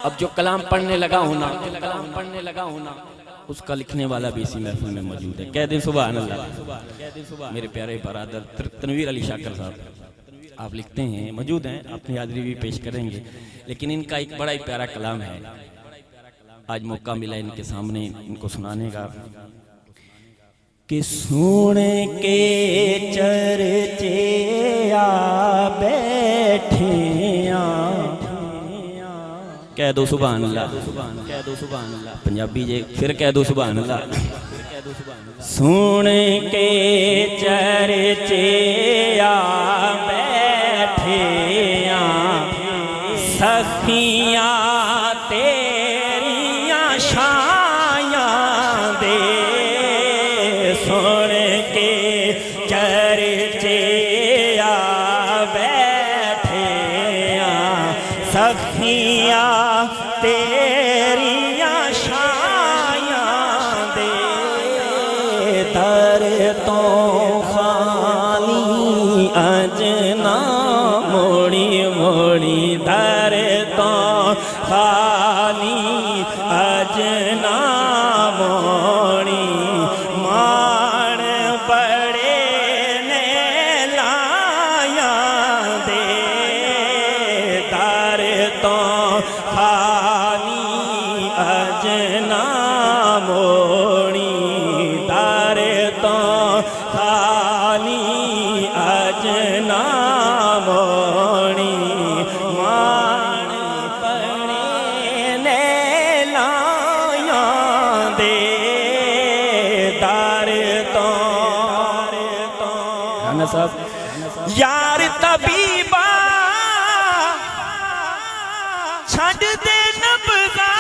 اب جو کلام پڑھنے لگا ہونا اس کا لکھنے والا بھی اسی محفل میں موجود ہے۔ کہہ دیں سبحان اللہ۔ میرے پیارے برادر تنویر علی شاکر صاحب آپ لکھتے ہیں، موجود ہیں، اپنی حاضری بھی پیش کریں گے، لیکن ان کا ایک بڑا ہی پیارا کلام ہے، آج موقع ملا ان کے سامنے ان کو سنانے کا کہ سن کے چرچے آ بیٹھیاں۔ کہہ دو سبحان اللہ، کہہ دو سبحان اللہ، پنجابی جے پھر کہہ دو سبحان اللہ۔ سن کے چرچے آ بیٹھیاں، سخیاں تیریاں شایاں دے، سن کے چرچے آ بیٹھیاں، سخیاں تیریاں شایاں دے، در تو خالی اجنا موڑی موڑی، در تو خالی اجنا موڑی، مان بڑے نے لایا دے، در تو خالی اجنا موڑی، در تو خالی اجنا موڑی، مان بڑے نے لایا دے، در تو رانا صاحب یار طبیبہ چھڑ دے نبضا،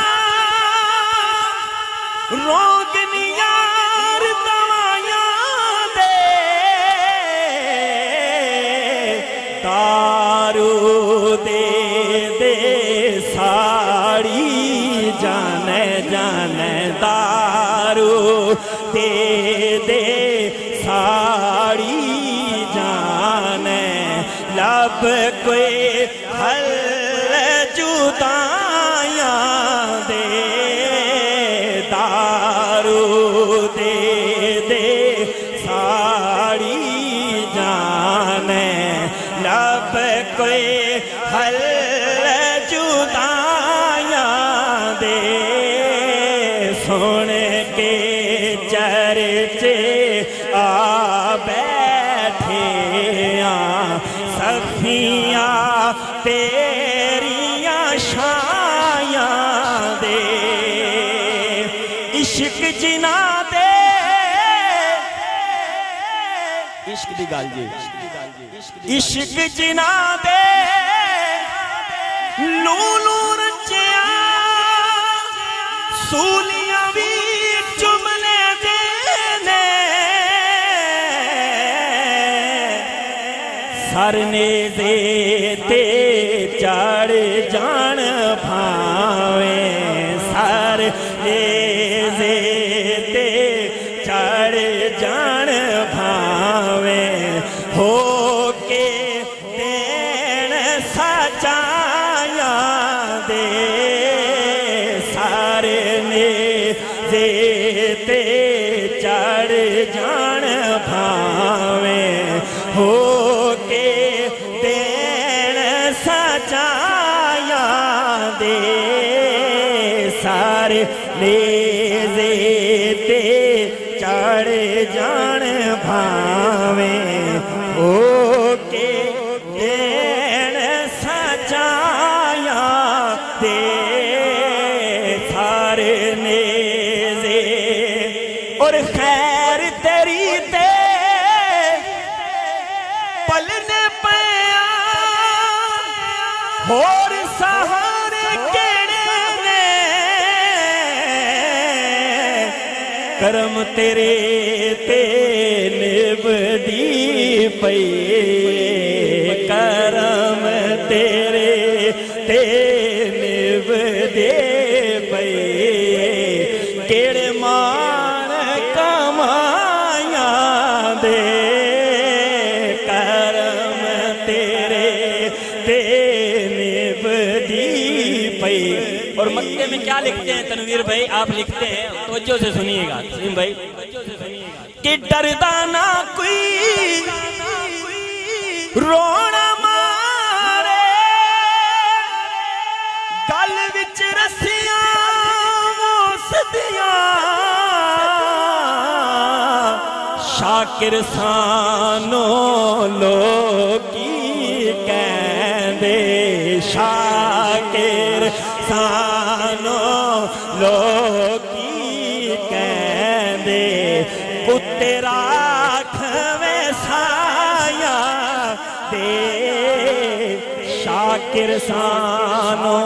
روگنی یار دوائیاں دے، دارو دے دے ساڑی جانے جانے، دارو دے دے ساڑی جانے، لب کوئی حل جدائیاں دے، دارو دے دے ساڑی جانے، لب کوئی حل جدائیاں دے، سن کے چرچے آ بیٹھیاں، سخیاں تیریاں شایاں دے، عشق جنا دے، عشق دی گل جی، عشق جنا دے، لولو رچیاں سولیاں بھی چمنے دینے، سرنے دے تے چڑھ جان بھاویں، سر دے تے چڑھ جان بھاویں، ہو کے دین سجایا دے، سر دے تے چڑھ جان بھاویں، ہو کے دین سجایا دے، سارے نیزے تے چڑھ جان بھاویں، ہو کے دین سجایا دے، سارے نیزے اور خیر تیری تے پلنے پیا، اور سہارے کیڑے نے، کرم تیرے تے نبدی پئی، کرم تیرے تے نبدی پئی، کیڑے مان کمائیاں دے، کرم تیرے تے نبدی پئی، اور مکے میں کیا لکھتے ہیں تنویر بھائی؟ آپ لکھتے ہیں، توجہ سے سنیے گا سلیم بھائی، کہ ڈردا نہ کوئی رونا مارے، گل وچ رسیاں وسدیاں، شاکر سانو لوکی کہندے، شاکر سانو لوکی کہندے، کتے راکھویں سایاں دے، شاکر سانو